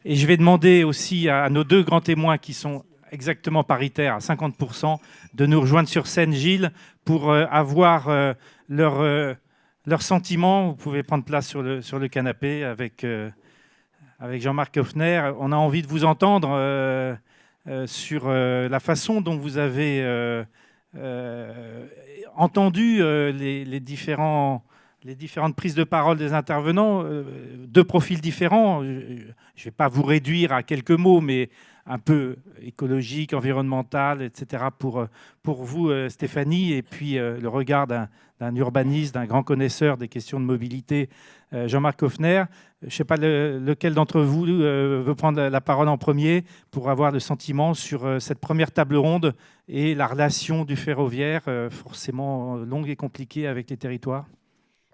Et je vais demander aussi à nos deux grands témoins qui sont exactement paritaires à 50%, de nous rejoindre sur scène, Gilles, pour avoir leurs sentiments. Vous pouvez prendre place sur le canapé avec Jean-Marc Hoffner. On a envie de vous entendre sur la façon dont vous avez entendu les différentes prises de parole des intervenants, deux profils différents. Je ne vais pas vous réduire à quelques mots, mais un peu écologique, environnemental, etc. pour vous, Stéphanie, et puis le regard d'un urbaniste, d'un grand connaisseur des questions de mobilité, Jean-Marc Hoffner. Je ne sais pas lequel d'entre vous veut prendre la parole en premier pour avoir le sentiment sur cette première table ronde et la relation du ferroviaire, forcément longue et compliquée avec les territoires.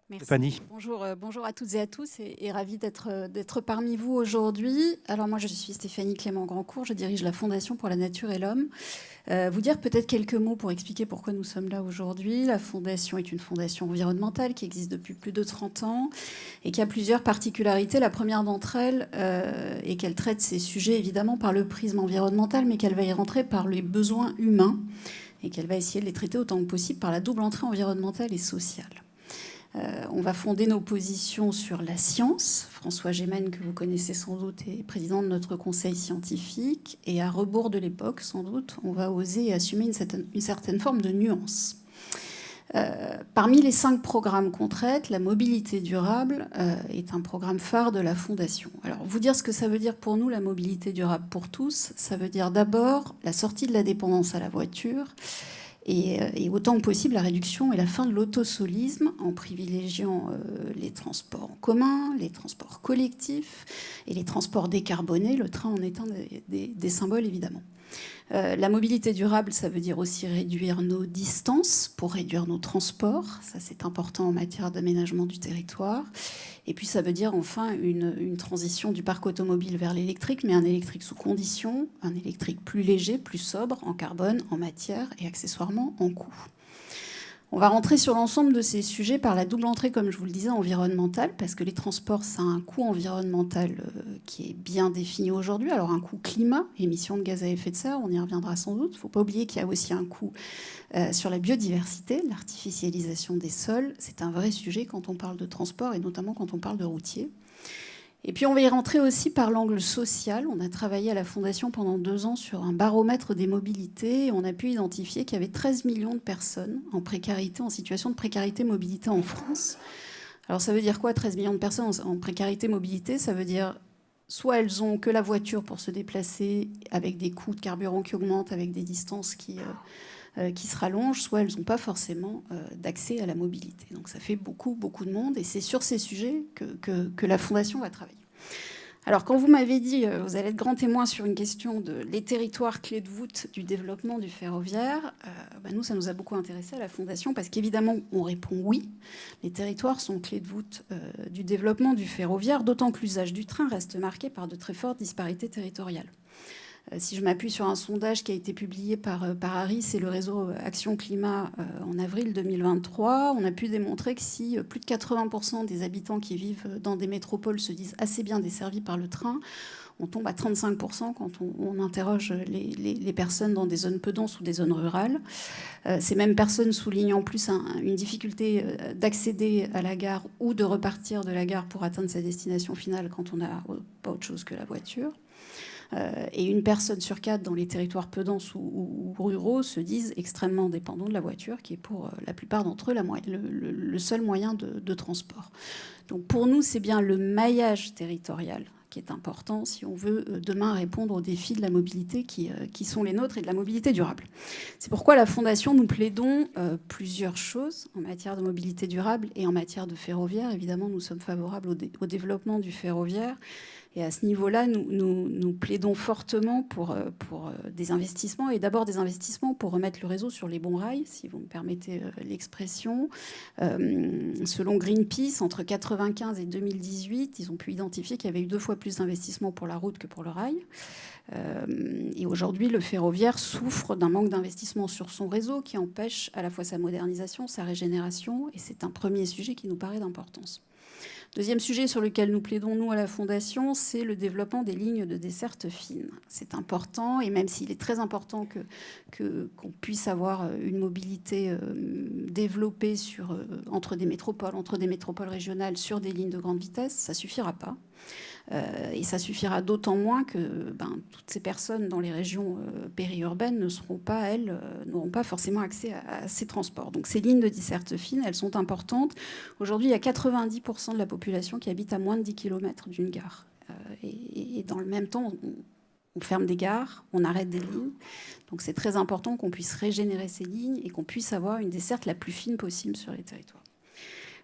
Merci. Stéphanie. Bonjour à toutes et à tous et ravie d'être parmi vous aujourd'hui. Alors moi je suis Stéphanie Clément-Grandcourt, je dirige la Fondation pour la Nature et l'Homme. Vous dire peut-être quelques mots pour expliquer pourquoi nous sommes là aujourd'hui. La Fondation est une fondation environnementale qui existe depuis plus de 30 ans et qui a plusieurs particularités. La première d'entre elles est qu'elle traite ces sujets évidemment par le prisme environnemental, mais qu'elle va y rentrer par les besoins humains et qu'elle va essayer de les traiter autant que possible par la double entrée environnementale et sociale. On va fonder nos positions sur la science. François Gémen, que vous connaissez sans doute, est président de notre conseil scientifique. Et à rebours de l'époque, sans doute, on va oser assumer une certaine forme de nuance. Parmi les 5 programmes qu'on traite, la mobilité durable est un programme phare de la Fondation. Alors, vous dire ce que ça veut dire pour nous, la mobilité durable pour tous, ça veut dire d'abord la sortie de la dépendance à la voiture, et autant que possible la réduction et la fin de l'autosolisme en privilégiant les transports en commun, les transports collectifs et les transports décarbonés, le train en est un des symboles évidemment. La mobilité durable, ça veut dire aussi réduire nos distances pour réduire nos transports, ça c'est important en matière d'aménagement du territoire. Et puis ça veut dire enfin une transition du parc automobile vers l'électrique, mais un électrique sous condition, un électrique plus léger, plus sobre en carbone, en matière et accessoirement en coût. On va rentrer sur l'ensemble de ces sujets par la double entrée, comme je vous le disais, environnementale, parce que les transports, ça a un coût environnemental qui est bien défini aujourd'hui. Alors un coût climat, émissions de gaz à effet de serre, on y reviendra sans doute. Il ne faut pas oublier qu'il y a aussi un coût sur la biodiversité, l'artificialisation des sols. C'est un vrai sujet quand on parle de transport et notamment quand on parle de routier. Et puis on va y rentrer aussi par l'angle social. On a travaillé à la Fondation pendant 2 ans sur un baromètre des mobilités et on a pu identifier qu'il y avait 13 millions de personnes en précarité, en situation de précarité mobilité en France. Alors ça veut dire quoi, 13 millions de personnes en précarité mobilité? Ça veut dire soit elles ont que la voiture pour se déplacer avec des coûts de carburant qui augmentent, avec des distances qui se rallongent, soit elles n'ont pas forcément d'accès à la mobilité. Donc ça fait beaucoup de monde et c'est sur ces sujets que la Fondation va travailler. Alors quand vous m'avez dit, vous allez être grand témoin sur une question de les territoires clés de voûte du développement du ferroviaire, nous ça nous a beaucoup intéressé à la Fondation parce qu'évidemment on répond oui, les territoires sont clés de voûte du développement du ferroviaire, d'autant que l'usage du train reste marqué par de très fortes disparités territoriales. Si je m'appuie sur un sondage qui a été publié par Harris et le réseau Action Climat en avril 2023, on a pu démontrer que si plus de 80% des habitants qui vivent dans des métropoles se disent assez bien desservis par le train, on tombe à 35% quand on interroge les personnes dans des zones peu denses ou des zones rurales. Ces mêmes personnes soulignent en plus une difficulté d'accéder à la gare ou de repartir de la gare pour atteindre sa destination finale quand on n'a pas autre chose que la voiture. Et 1 personne sur 4 dans les territoires peu denses ou ruraux se disent extrêmement dépendants de la voiture, qui est pour la plupart d'entre eux le seul moyen de transport. Donc pour nous, c'est bien le maillage territorial qui est important si on veut demain répondre aux défis de la mobilité qui sont les nôtres et de la mobilité durable. C'est pourquoi la Fondation, nous plaidons plusieurs choses en matière de mobilité durable et en matière de ferroviaire. Évidemment, nous sommes favorables au développement du ferroviaire. Et à ce niveau-là, nous plaidons fortement pour des investissements, et d'abord des investissements pour remettre le réseau sur les bons rails, si vous me permettez l'expression. Selon Greenpeace, entre 1995 et 2018, ils ont pu identifier qu'il y avait eu 2 fois plus d'investissements pour la route que pour le rail. Et aujourd'hui, le ferroviaire souffre d'un manque d'investissement sur son réseau qui empêche à la fois sa modernisation, sa régénération, et c'est un premier sujet qui nous paraît d'importance. Deuxième sujet sur lequel nous plaidons, nous, à la Fondation, c'est le développement des lignes de desserte fine. C'est important, et même s'il est très important qu'on puisse avoir une mobilité développée entre des métropoles régionales sur des lignes de grande vitesse, ça ne suffira pas. Et ça suffira d'autant moins que toutes ces personnes dans les régions périurbaines n'auront pas forcément accès à ces transports. Donc ces lignes de desserte fine, elles sont importantes. Aujourd'hui, il y a 90% de la population qui habite à moins de 10 km d'une gare. Et dans le même temps, on ferme des gares, on arrête des lignes. Donc c'est très important qu'on puisse régénérer ces lignes et qu'on puisse avoir une desserte la plus fine possible sur les territoires.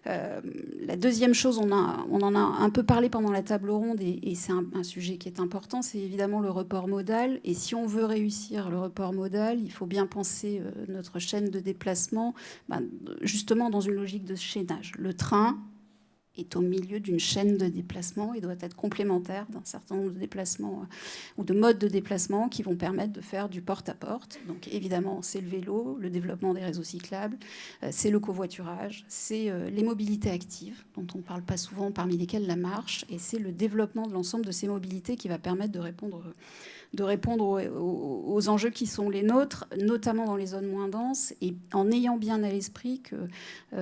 La deuxième chose, on en a un peu parlé pendant la table ronde, et c'est un sujet qui est important, c'est évidemment le report modal. Et si on veut réussir le report modal, il faut bien penser notre chaîne de déplacement justement dans une logique de chaînage. Le train est au milieu d'une chaîne de déplacement et doit être complémentaire d'un certain nombre de déplacements ou de modes de déplacement qui vont permettre de faire du porte-à-porte. Donc évidemment, c'est le vélo, le développement des réseaux cyclables, c'est le covoiturage, c'est les mobilités actives, dont on ne parle pas souvent, parmi lesquelles la marche, et c'est le développement de l'ensemble de ces mobilités qui va permettre de répondre aux enjeux qui sont les nôtres, notamment dans les zones moins denses, et en ayant bien à l'esprit que,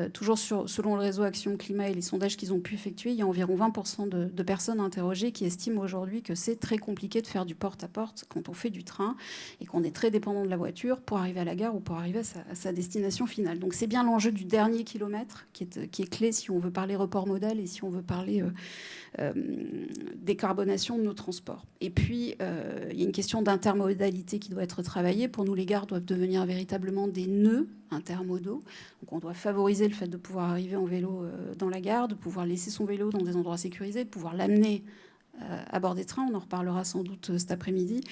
toujours selon le réseau Action Climat et les sondages qu'ils ont pu effectuer, il y a environ 20% de personnes interrogées qui estiment aujourd'hui que c'est très compliqué de faire du porte-à-porte quand on fait du train, et qu'on est très dépendant de la voiture pour arriver à la gare ou pour arriver à sa destination finale. Donc c'est bien l'enjeu du dernier kilomètre qui est clé si on veut parler report modal et si on veut parler décarbonation de nos transports. Et puis, il y a une question d'intermodalité qui doit être travaillée. Pour nous, les gares doivent devenir véritablement des nœuds intermodaux. Donc on doit favoriser le fait de pouvoir arriver en vélo dans la gare, de pouvoir laisser son vélo dans des endroits sécurisés, de pouvoir l'amener à bord des trains. On en reparlera sans doute cet après-midi.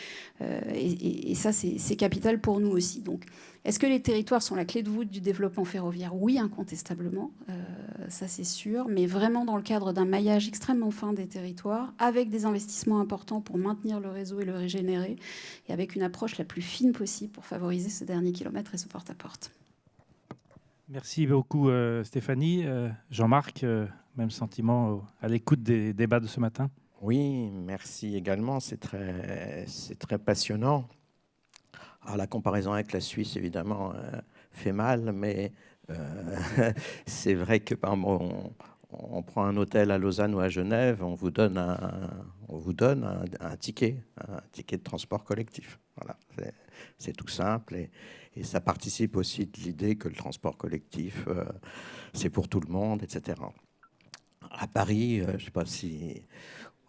Et ça, c'est capital pour nous aussi. Donc, est-ce que les territoires sont la clé de voûte du développement ferroviaire? Oui, incontestablement. Ça, c'est sûr. Mais vraiment dans le cadre d'un maillage extrêmement fin des territoires, avec des investissements importants pour maintenir le réseau et le régénérer, et avec une approche la plus fine possible pour favoriser ce dernier kilomètre et ce porte-à-porte. Merci beaucoup, Stéphanie. Jean-Marc, même sentiment à l'écoute des débats de ce matin? Oui, merci également. C'est très passionnant. Alors, la comparaison avec la Suisse, évidemment, fait mal, mais c'est vrai que par exemple, on prend un hôtel à Lausanne ou à Genève, on vous donne un ticket de transport collectif. Voilà, c'est tout simple, et ça participe aussi de l'idée que le transport collectif, c'est pour tout le monde, etc. À Paris, je ne sais pas si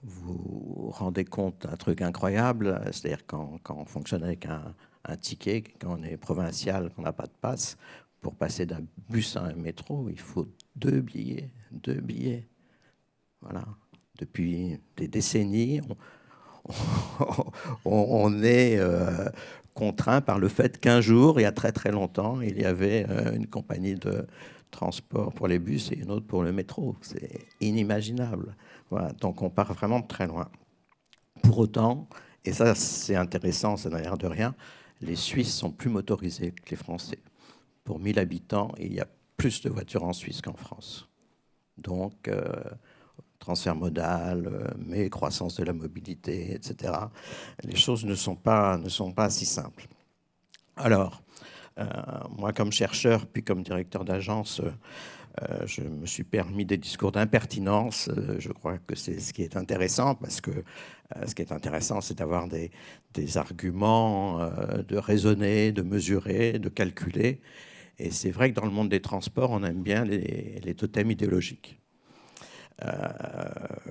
vous vous rendez compte d'un truc incroyable, c'est-à-dire quand on fonctionne avec un ticket, quand on est provincial, qu'on n'a pas de passe, pour passer d'un bus à un métro, il faut 2 billets. 2 billets. Voilà. Depuis des décennies, on est contraint par le fait qu'un jour, il y a très très longtemps, il y avait une compagnie de transport pour les bus et une autre pour le métro. C'est inimaginable. Voilà. Donc on part vraiment de très loin. Pour autant, et ça c'est intéressant, ça n'a l'air de rien, les Suisses sont plus motorisés que les Français. Pour 1000 habitants, il y a plus de voitures en Suisse qu'en France. Donc, transfert modal, mais croissance de la mobilité, etc. Les choses ne sont pas si simples. Alors, moi, comme chercheur, puis comme directeur d'agence, je me suis permis des discours d'impertinence. Je crois que c'est ce qui est intéressant, parce que ce qui est intéressant, c'est d'avoir des arguments, de raisonner, de mesurer, de calculer. Et c'est vrai que dans le monde des transports, on aime bien les totems idéologiques.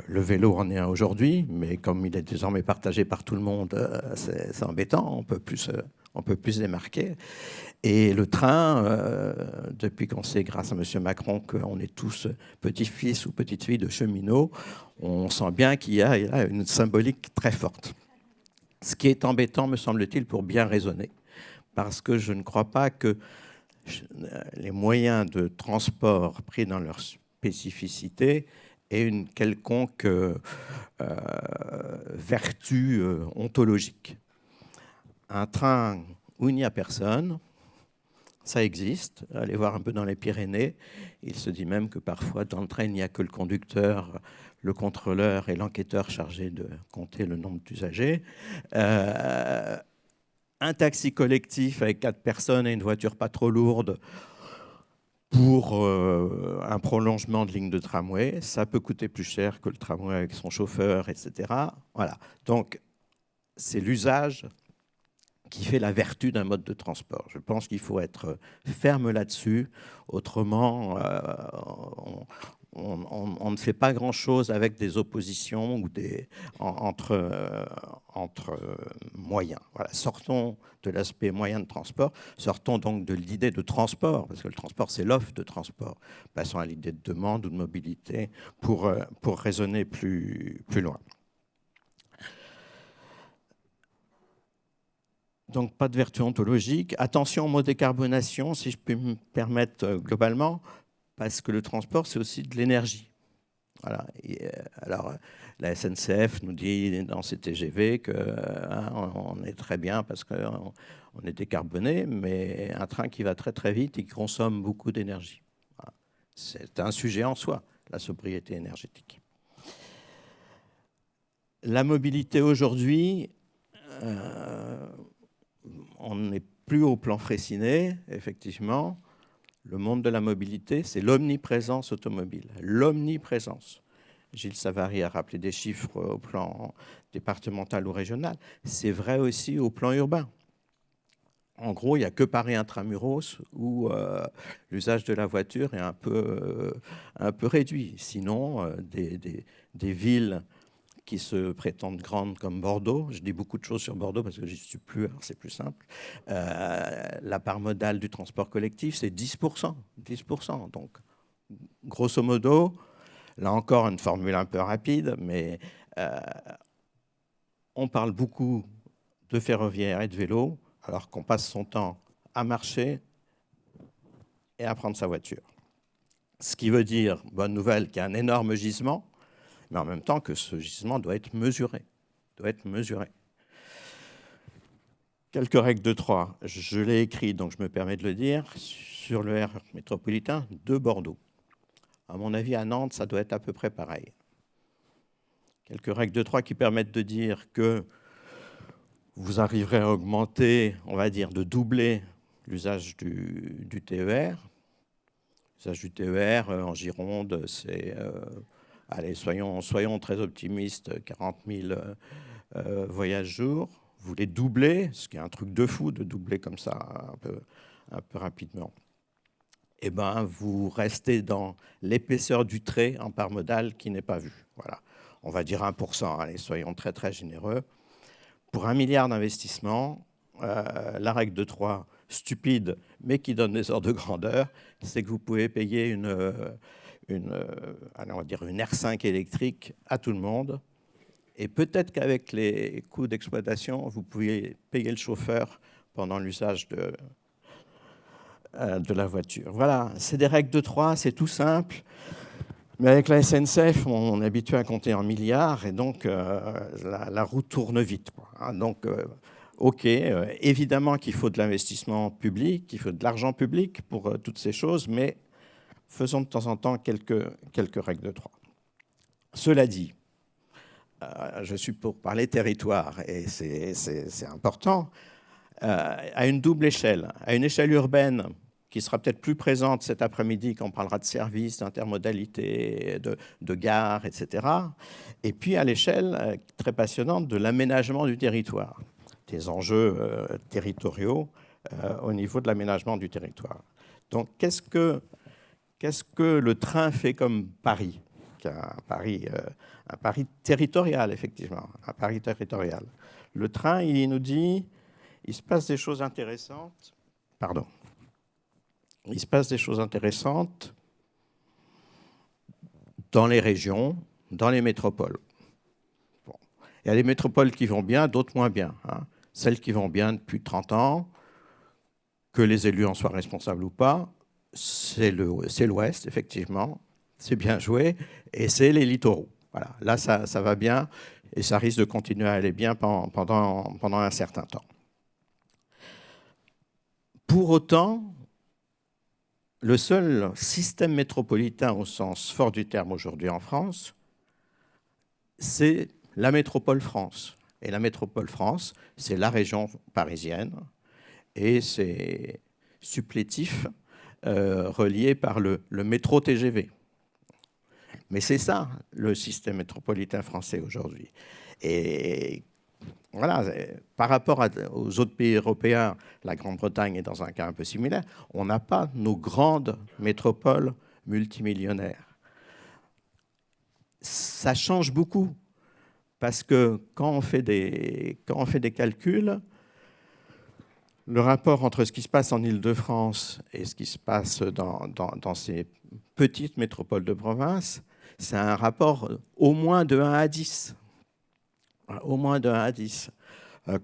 Le vélo en est un aujourd'hui, mais comme il est désormais partagé par tout le monde, c'est embêtant, on peut plus démarquer. Et le train, depuis qu'on sait, grâce à M. Macron, qu'on est tous petits-fils ou petites-filles de cheminots, on sent bien qu'il y a une symbolique très forte. Ce qui est embêtant, me semble-t-il, pour bien raisonner, parce que je ne crois pas que les moyens de transport pris dans leur spécificité aient une quelconque vertu ontologique. Un train où il n'y a personne, Ça existe. Allez voir un peu dans les Pyrénées. Il se dit même que parfois, dans le train, il n'y a que le conducteur, le contrôleur et l'enquêteur chargés de compter le nombre d'usagers. Un taxi collectif avec 4 personnes et une voiture pas trop lourde pour un prolongement de ligne de tramway, ça peut coûter plus cher que le tramway avec son chauffeur, etc. Voilà. Donc, c'est l'usage qui fait la vertu d'un mode de transport. Je pense qu'il faut être ferme là-dessus. Autrement, on ne fait pas grand-chose avec des oppositions ou entre moyens. Voilà. Sortons de l'aspect moyen de transport, sortons donc de l'idée de transport, parce que le transport, c'est l'offre de transport. Passons à l'idée de demande ou de mobilité pour raisonner plus loin. Donc, pas de vertu ontologique. Attention au mot décarbonation, si je peux me permettre globalement, parce que le transport, c'est aussi de l'énergie. Voilà. Alors, la SNCF nous dit dans ses TGV qu'on est très bien parce qu'on est décarboné, mais un train qui va très très vite et qui consomme beaucoup d'énergie. Voilà. C'est un sujet en soi, la sobriété énergétique. La mobilité aujourd'hui, on n'est plus au plan Freycinet, effectivement. Le monde de la mobilité, c'est l'omniprésence automobile. L'omniprésence. Gilles Savary a rappelé des chiffres au plan départemental ou régional. C'est vrai aussi au plan urbain. En gros, il n'y a que Paris intramuros où l'usage de la voiture est un peu réduit. Sinon, des villes qui se prétendent grandes comme Bordeaux. Je dis beaucoup de choses sur Bordeaux parce que j'y suis plus, alors c'est plus simple. La part modale du transport collectif, c'est 10%. 10%. Donc, grosso modo, là encore, une formule un peu rapide, mais on parle beaucoup de ferroviaire et de vélo, alors qu'on passe son temps à marcher et à prendre sa voiture. Ce qui veut dire, bonne nouvelle, qu'il y a un énorme gisement, mais en même temps que ce gisement doit être mesuré. Quelques règles de 3. Je l'ai écrit, donc je me permets de le dire, sur le R métropolitain de Bordeaux. À mon avis, à Nantes, ça doit être à peu près pareil. Quelques règles de 3 qui permettent de dire que vous arriverez à augmenter, on va dire, de doubler l'usage du TER. L'usage du TER en Gironde, c'est... allez, soyons très optimistes, 40 000 voyages jour. Vous les doublez, ce qui est un truc de fou de doubler comme ça un peu rapidement. Eh bien, vous restez dans l'épaisseur du trait en part modale qui n'est pas vue. Voilà. On va dire 1%, allez, soyons très très généreux. Pour 1 milliard d'investissements, la règle de 3, stupide, mais qui donne des ordres de grandeur, c'est que vous pouvez payer une R5 électrique à tout le monde. Et peut-être qu'avec les coûts d'exploitation, vous pouvez payer le chauffeur pendant l'usage de la voiture. Voilà, c'est des règles de 3, c'est tout simple. Mais avec la SNCF, on est habitué à compter en milliards et donc la roue tourne vite, quoi. Donc, OK, évidemment qu'il faut de l'investissement public, qu'il faut de l'argent public pour toutes ces choses, mais faisons de temps en temps quelques règles de 3. Cela dit, je suis pour parler territoire et c'est important, à une double échelle. À une échelle urbaine, qui sera peut-être plus présente cet après-midi quand on parlera de services, d'intermodalité, de gares, etc. Et puis à l'échelle très passionnante de l'aménagement du territoire, des enjeux territoriaux au niveau de l'aménagement du territoire. Donc qu'est-ce que le train fait comme pari ? Un pari territorial, effectivement, un pari territorial. Le train, il nous dit, il se passe des choses intéressantes. Il se passe des choses intéressantes dans les régions, dans les métropoles. Bon. Il y a des métropoles qui vont bien, d'autres moins bien. Hein. Celles qui vont bien depuis 30 ans, que les élus en soient responsables ou pas, c'est l'Ouest, effectivement. C'est bien joué. Et c'est les littoraux. Voilà. Là, ça va bien et ça risque de continuer à aller bien pendant un certain temps. Pour autant, le seul système métropolitain au sens fort du terme aujourd'hui en France, c'est la métropole France. Et la métropole France, c'est la région parisienne et c'est supplétif relié par le métro TGV. Mais c'est ça, le système métropolitain français aujourd'hui. Et voilà, par rapport aux autres pays européens, la Grande-Bretagne est dans un cas un peu similaire, on n'a pas nos grandes métropoles multimillionnaires. Ça change beaucoup, parce que quand on fait des calculs, le rapport entre ce qui se passe en Île-de-France et ce qui se passe dans ces petites métropoles de province, c'est un rapport au moins de 1 à 10. Au moins de 1 à 10.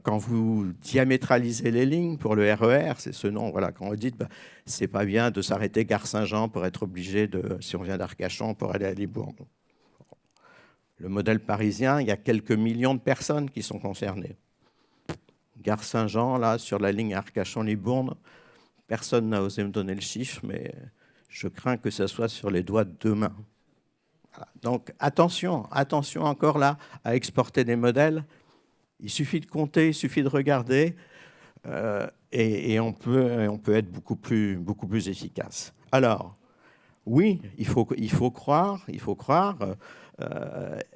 Quand vous diamétralisez les lignes pour le RER, c'est ce nom, voilà, quand vous dites c'est pas bien de s'arrêter gare Saint-Jean pour être obligé de, si on vient d'Arcachon, pour aller à Libourne. Le modèle parisien, il y a quelques millions de personnes qui sont concernées. Gare Saint-Jean, là, sur la ligne Arcachon-Libourne, personne n'a osé me donner le chiffre, mais je crains que ce soit sur les doigts de deux mains. Voilà. Donc attention encore là à exporter des modèles. Il suffit de compter, il suffit de regarder et on peut être beaucoup plus efficace. Alors, oui, il faut croire,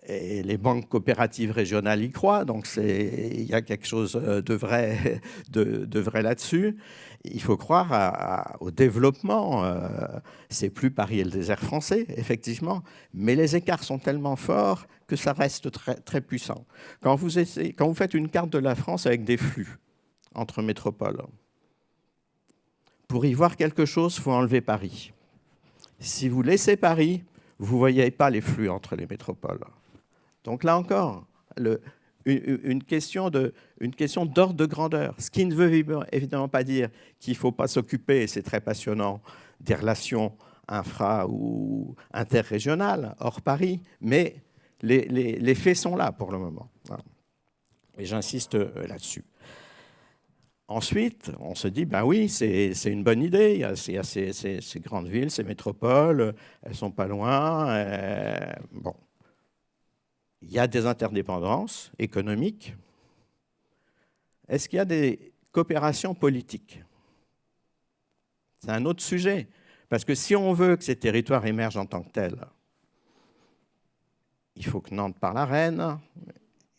et les banques coopératives régionales y croient, donc il y a quelque chose de vrai là-dessus. Il faut croire au développement. C'est plus Paris et le désert français, effectivement, mais les écarts sont tellement forts que ça reste très, très puissant. Quand vous faites une carte de la France avec des flux entre métropoles, pour y voir quelque chose, il faut enlever Paris. Si vous laissez Paris, vous ne voyez pas les flux entre les métropoles. Donc là encore, une question d'ordre de grandeur. Ce qui ne veut évidemment pas dire qu'il ne faut pas s'occuper, et c'est très passionnant, des relations infra- ou interrégionales hors Paris, mais les faits sont là pour le moment. Et j'insiste là-dessus. Ensuite, on se dit, ben oui, c'est une bonne idée. Il y a ces grandes villes, ces métropoles, elles sont pas loin. Bon. Il y a des interdépendances économiques. Est-ce qu'il y a des coopérations politiques? C'est un autre sujet. Parce que si on veut que ces territoires émergent en tant que tels, il faut que Nantes parle à Rennes,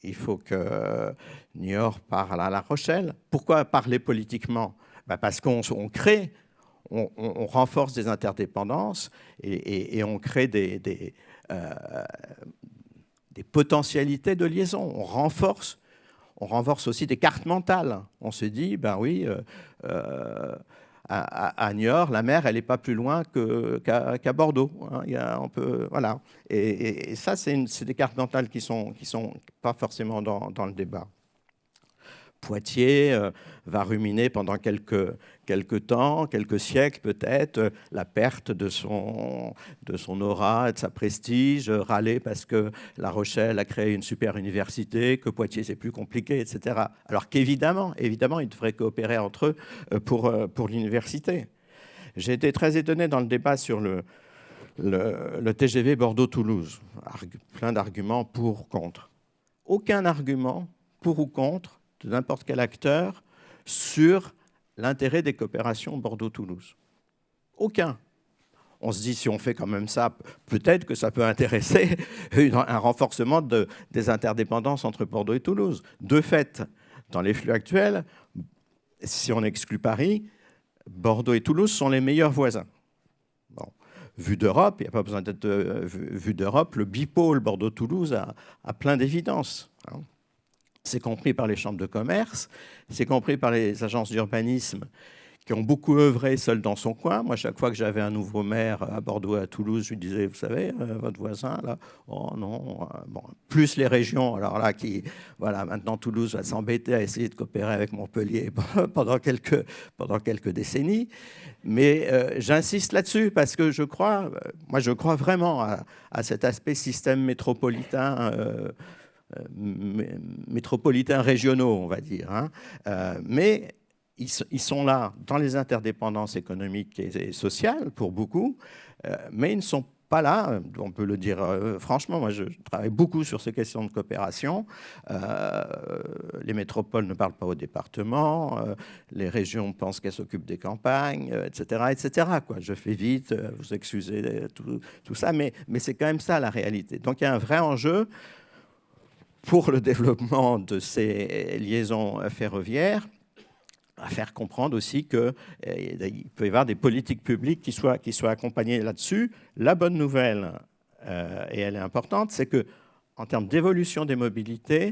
il faut que Niort parle à La Rochelle. Pourquoi parler politiquement? Parce qu'on crée, on renforce des interdépendances et on crée des potentialités de liaison. On renforce aussi des cartes mentales. On se dit, ben oui, à Niort, la mer, elle n'est pas plus loin qu'à Bordeaux. Hein. Voilà. Et ça, c'est des cartes mentales qui sont pas forcément dans le débat. Poitiers va ruminer pendant quelques temps, quelques siècles peut-être, la perte de son aura, de sa prestige, râler parce que La Rochelle a créé une super université, que Poitiers c'est plus compliqué, etc. Alors qu'évidemment, ils devraient coopérer entre eux pour l'université. J'ai été très étonné dans le débat sur le TGV Bordeaux-Toulouse. Plein d'arguments pour, contre. Aucun argument pour ou contre de n'importe quel acteur sur l'intérêt des coopérations Bordeaux-Toulouse. Aucun. On se dit, si on fait quand même ça, peut-être que ça peut intéresser un renforcement des interdépendances entre Bordeaux et Toulouse. De fait, dans les flux actuels, si on exclut Paris, Bordeaux et Toulouse sont les meilleurs voisins. Bon. Vu d'Europe, il n'y a pas besoin d'être vu d'Europe, le bipôle Bordeaux-Toulouse a plein d'évidence. Hein. C'est compris par les chambres de commerce, c'est compris par les agences d'urbanisme qui ont beaucoup œuvré seul dans son coin. Moi, chaque fois que j'avais un nouveau maire à Bordeaux et à Toulouse, je lui disais, vous savez, votre voisin, là, oh non, bon, plus les régions, alors là, voilà, maintenant Toulouse va s'embêter à essayer de coopérer avec Montpellier pendant quelques décennies. Mais j'insiste là-dessus parce que je crois vraiment à cet aspect système métropolitain, métropolitains régionaux, on va dire. Hein. Mais ils sont là dans les interdépendances économiques et sociales pour beaucoup, mais ils ne sont pas là, on peut le dire franchement. Moi, je travaille beaucoup sur ces questions de coopération. Les métropoles ne parlent pas aux départements, les régions pensent qu'elles s'occupent des campagnes, etc., etc. Quoi. Je fais vite, vous excusez tout ça, mais c'est quand même ça la réalité. Donc il y a un vrai enjeu pour le développement de ces liaisons ferroviaires, à faire comprendre aussi qu'il peut y avoir des politiques publiques qui soient accompagnées là-dessus. La bonne nouvelle, et elle est importante, c'est qu'en termes d'évolution des mobilités,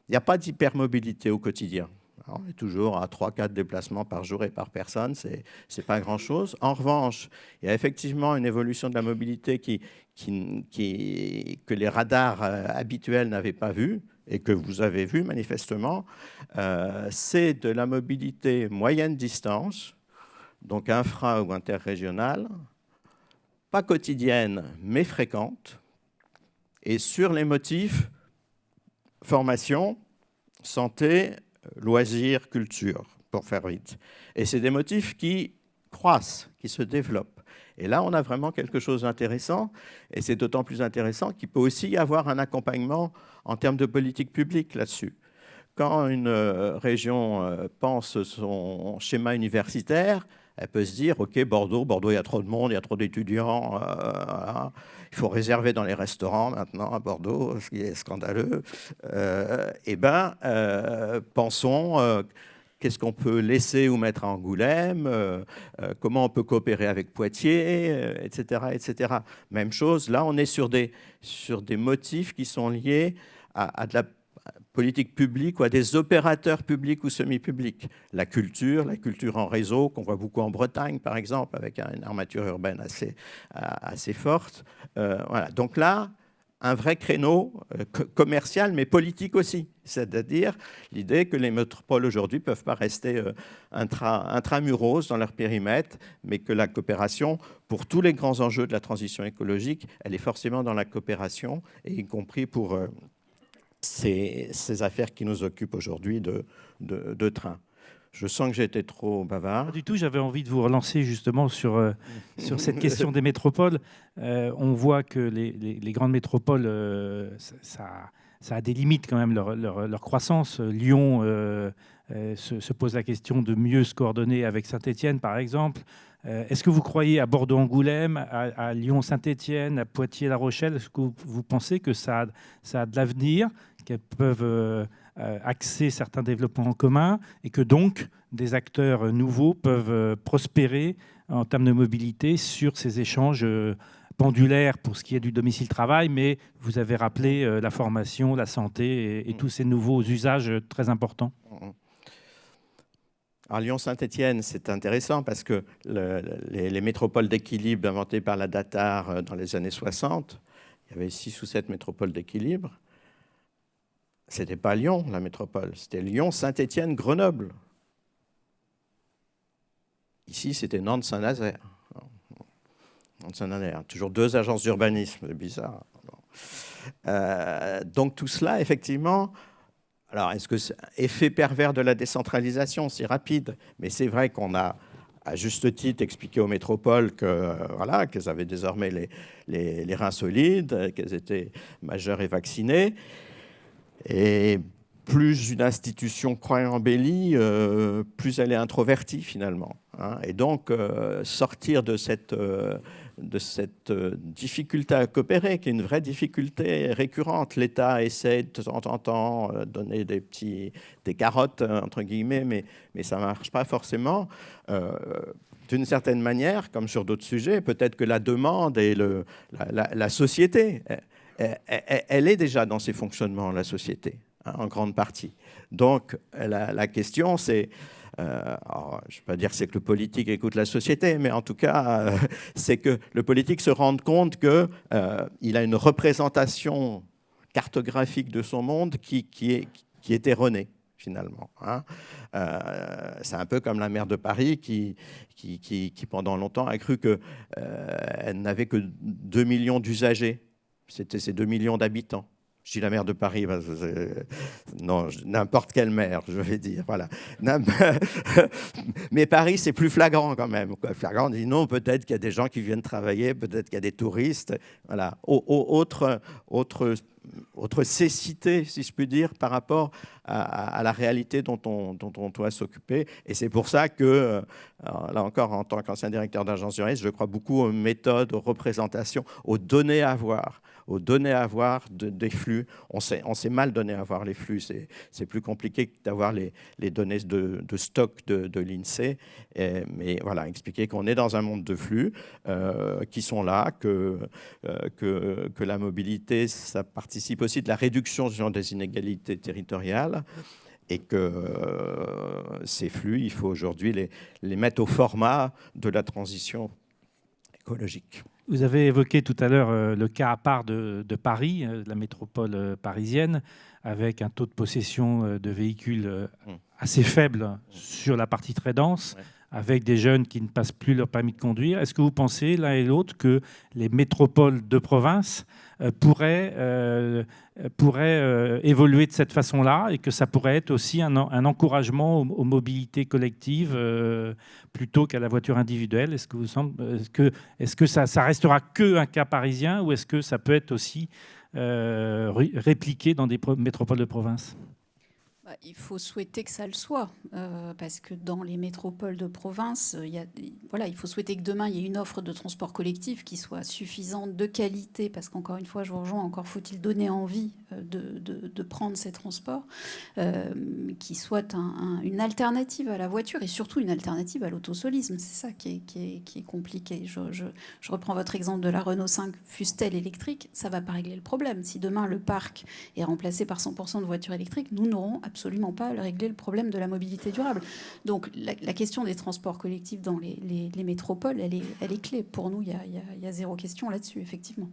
il n'y a pas d'hypermobilité au quotidien. Alors, on est toujours à 3-4 déplacements par jour et par personne, ce n'est pas grand-chose. En revanche, il y a effectivement une évolution de la mobilité que les radars habituels n'avaient pas vue, et que vous avez vu manifestement, c'est de la mobilité moyenne distance, donc infra ou interrégionale, pas quotidienne mais fréquente, et sur les motifs formation, santé, loisirs, culture, pour faire vite. Et c'est des motifs qui croissent, qui se développent. Et là, on a vraiment quelque chose d'intéressant, et c'est d'autant plus intéressant qu'il peut aussi y avoir un accompagnement en termes de politique publique là-dessus. Quand une région pense son schéma universitaire, elle peut se dire, OK, Bordeaux, il y a trop de monde, il y a trop d'étudiants, voilà. Il faut réserver dans les restaurants maintenant à Bordeaux, ce qui est scandaleux. Pensons... qu'est-ce qu'on peut laisser ou mettre à Angoulême, comment on peut coopérer avec Poitiers, etc., etc. Même chose, là, on est sur des motifs qui sont liés à de la politique publique ou à des opérateurs publics ou semi-publics. La culture en réseau, qu'on voit beaucoup en Bretagne, par exemple, avec une armature urbaine assez forte. Voilà. Donc là, un vrai créneau commercial, mais politique aussi. C'est-à-dire l'idée que les métropoles aujourd'hui ne peuvent pas rester intramuros dans leur périmètre, mais que la coopération, pour tous les grands enjeux de la transition écologique, elle est forcément dans la coopération, et y compris pour ces affaires qui nous occupent aujourd'hui de train. Je sens que j'ai été trop bavard. Pas du tout, j'avais envie de vous relancer justement sur cette question des métropoles. On voit que les grandes métropoles, ça a des limites quand même, leur croissance. Lyon se pose la question de mieux se coordonner avec Saint-Étienne, par exemple. Est-ce que vous croyez à Bordeaux-Angoulême, à Lyon-Saint-Étienne, à Poitiers-La Rochelle? Est-ce que vous pensez que ça a de l'avenir, qu'elles peuvent axer certains développements en commun, et que donc des acteurs nouveaux peuvent prospérer en termes de mobilité sur ces échanges pendulaires pour ce qui est du domicile-travail, mais vous avez rappelé la formation, la santé et tous ces nouveaux usages très importants? Alors Lyon-Saint-Étienne, c'est intéressant parce que les métropoles d'équilibre inventées par la DATAR dans les années 60, il y avait 6 ou 7 métropoles d'équilibre. Ce n'était pas Lyon, la métropole, c'était Lyon, Saint-Étienne, Grenoble. Ici, c'était Nantes-Saint-Nazaire. Nantes-Saint-Nazaire, toujours 2 agences d'urbanisme, c'est bizarre. Donc tout cela, effectivement... Alors, est-ce que c'est effet pervers de la décentralisation, c'est rapide, mais c'est vrai qu'on a, à juste titre, expliqué aux métropoles qu'elles avaient désormais les reins solides, qu'elles étaient majeures et vaccinées. Et plus une institution croit en embellie, plus elle est introvertie finalement. Et donc, sortir de cette difficulté à coopérer, qui est une vraie difficulté récurrente. L'État essaie de temps en temps de donner des carottes, entre guillemets, mais ça ne marche pas forcément. D'une certaine manière, comme sur d'autres sujets, peut-être que la demande et la société, elle est déjà dans ses fonctionnements, la société, en grande partie. Donc, la question, c'est... alors, je ne vais pas dire que c'est que le politique écoute la société, mais en tout cas, c'est que le politique se rende compte qu'il a une représentation cartographique de son monde qui est erronée, finalement. C'est un peu comme la maire de Paris qui pendant longtemps, a cru qu'elle n'avait que 2 millions d'usagers. C'était ces 2 millions d'habitants. Je dis la maire de Paris, non, n'importe quelle maire, je vais dire, voilà. Mais Paris, c'est plus flagrant quand même. Flagrant, on dit non, peut-être qu'il y a des gens qui viennent travailler, peut-être qu'il y a des touristes. Voilà. Autre cécité, si je puis dire, par rapport à la réalité dont on doit s'occuper. Et c'est pour ça que, là encore, en tant qu'ancien directeur d'agence juriste, je crois beaucoup aux méthodes, aux représentations, aux données à voir. Des flux. On sait mal donner à voir les flux. C'est plus compliqué d'avoir les données de stock de l'INSEE. Mais voilà, expliquer qu'on est dans un monde de flux qui sont là, que la mobilité, ça participe aussi de la réduction des inégalités territoriales. Et que ces flux, il faut aujourd'hui les mettre au format de la transition écologique. Vous avez évoqué tout à l'heure le cas à part de Paris, la métropole parisienne, avec un taux de possession de véhicules assez faible sur la partie très dense, avec des jeunes qui ne passent plus leur permis de conduire. Est-ce que vous pensez, l'un et l'autre, que les métropoles de province pourraient évoluer de cette façon-là et que ça pourrait être aussi un encouragement aux mobilités collectives plutôt qu'à la voiture individuelle? Est-ce que ça restera qu'un cas parisien ou est-ce que ça peut être aussi répliqué dans des métropoles de province? Il faut souhaiter que ça le soit, parce que dans les métropoles de province, il faut souhaiter que demain, il y ait une offre de transport collectif qui soit suffisante, de qualité, parce qu'encore une fois, je vous rejoins, encore faut-il donner envie de prendre ces transports, qui soit une alternative à la voiture et surtout une alternative à l'autosolisme. C'est ça qui est compliqué. Je reprends votre exemple de la Renault 5, fût-elle électrique, ça ne va pas régler le problème. Si demain, le parc est remplacé par 100% de voitures électriques, nous n'aurons absolument pas régler le problème de la mobilité durable. Donc la question des transports collectifs dans les métropoles, elle est clé. Pour nous, il y a zéro question là-dessus, effectivement.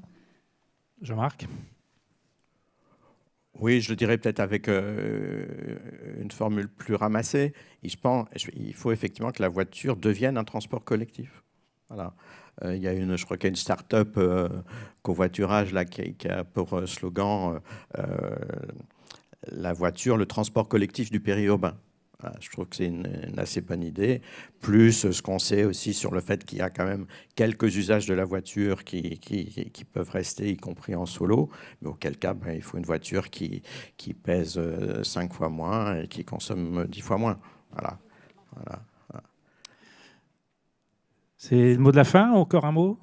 Jean-Marc ? Oui, je le dirais peut-être avec une formule plus ramassée. Il faut effectivement que la voiture devienne un transport collectif. Voilà. Je crois qu'il y a une start-up covoiturage là, qui a pour slogan la voiture, le transport collectif du périurbain. Voilà, je trouve que c'est une assez bonne idée. Plus ce qu'on sait aussi sur le fait qu'il y a quand même quelques usages de la voiture qui peuvent rester, y compris en solo. Mais auquel cas, il faut une voiture qui pèse 5 fois moins et qui consomme 10 fois moins. Voilà. C'est le mot de la fin, encore un mot?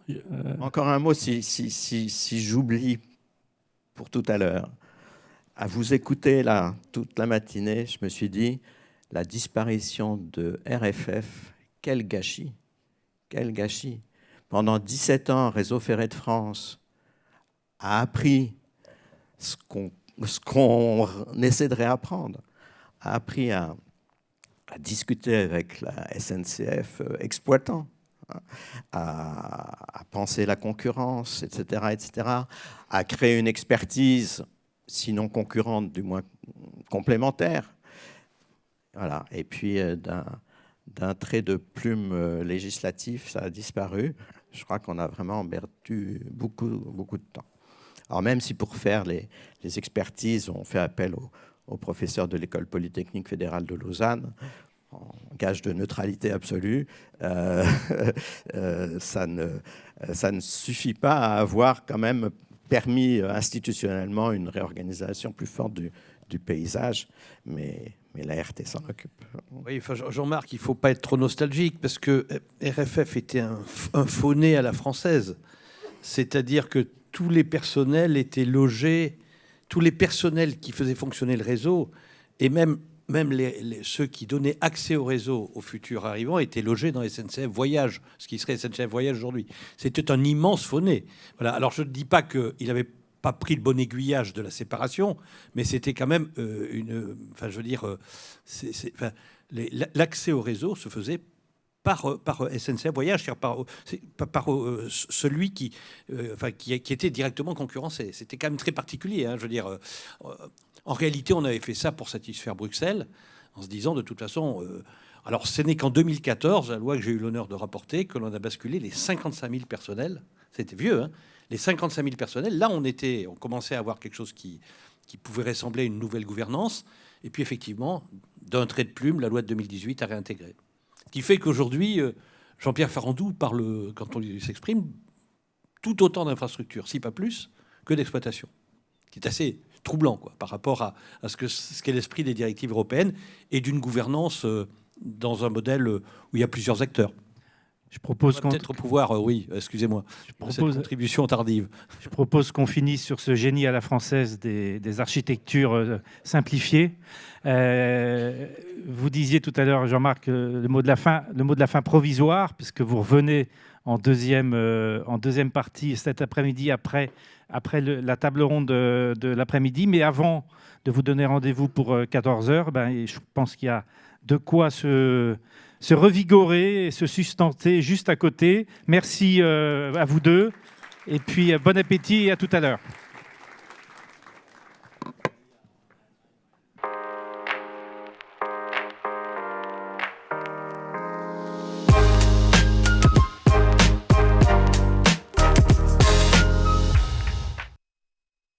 Encore un mot, si j'oublie pour tout à l'heure. À vous écouter là toute la matinée, je me suis dit, la disparition de RFF, quel gâchis, quel gâchis. Pendant 17 ans, Réseau Ferré de France a appris ce qu'on essaie de réapprendre, a appris à discuter avec la SNCF exploitant, à penser la concurrence, etc., à créer une expertise sinon concurrente, du moins complémentaire. Voilà. Et puis, d'un trait de plume législatif, ça a disparu. Je crois qu'on a vraiment perdu beaucoup de temps. Alors, même si pour faire les expertises, on fait appel aux professeurs de l'École polytechnique fédérale de Lausanne, en gage de neutralité absolue, ça ne suffit pas à avoir quand même permis institutionnellement une réorganisation plus forte du paysage, mais la RT s'en occupe. Oui, enfin, Jean-Marc, il ne faut pas être trop nostalgique, parce que RFF était un faux-né à la française. C'est-à-dire que tous les personnels étaient logés, tous les personnels qui faisaient fonctionner le réseau, et même ceux qui donnaient accès au réseau aux futurs arrivants étaient logés dans SNCF Voyage, ce qui serait SNCF Voyage aujourd'hui. C'était un immense faux-né. Voilà. Alors, je ne dis pas qu'il n'avait pas pris le bon aiguillage de la séparation, mais c'était quand même l'accès au réseau se faisait par SNCF Voyage, par celui qui était directement concurrencé. C'était quand même très particulier. Hein, je veux dire, en réalité, on avait fait ça pour satisfaire Bruxelles, en se disant de toute façon... alors, ce n'est qu'en 2014, la loi que j'ai eu l'honneur de rapporter, que l'on a basculé les 55 000 personnels c'était vieux, hein. Les 55 000 personnels, là, on commençait à avoir quelque chose qui pouvait ressembler à une nouvelle gouvernance. Et puis, effectivement, d'un trait de plume, la loi de 2018 a réintégré. Ce qui fait qu'aujourd'hui, Jean-Pierre Farandou parle, quand on s'exprime, tout autant d'infrastructures, si pas plus, que d'exploitation. Ce qui est assez troublant, quoi, par rapport à ce qu'est l'esprit des directives européennes et d'une gouvernance dans un modèle où il y a plusieurs acteurs. Je propose peut-être pouvoir, oui, excusez-moi, cette contribution tardive. Je propose qu'on finisse sur ce génie à la française des architectures simplifiées. Vous disiez tout à l'heure, Jean-Marc, le mot de la fin provisoire, puisque vous revenez en deuxième partie cet après-midi, après la table ronde de l'après-midi. Mais avant de vous donner rendez-vous pour 14h, je pense qu'il y a de quoi se revigorer et se sustenter juste à côté. Merci à vous deux. Et puis, bon appétit et à tout à l'heure.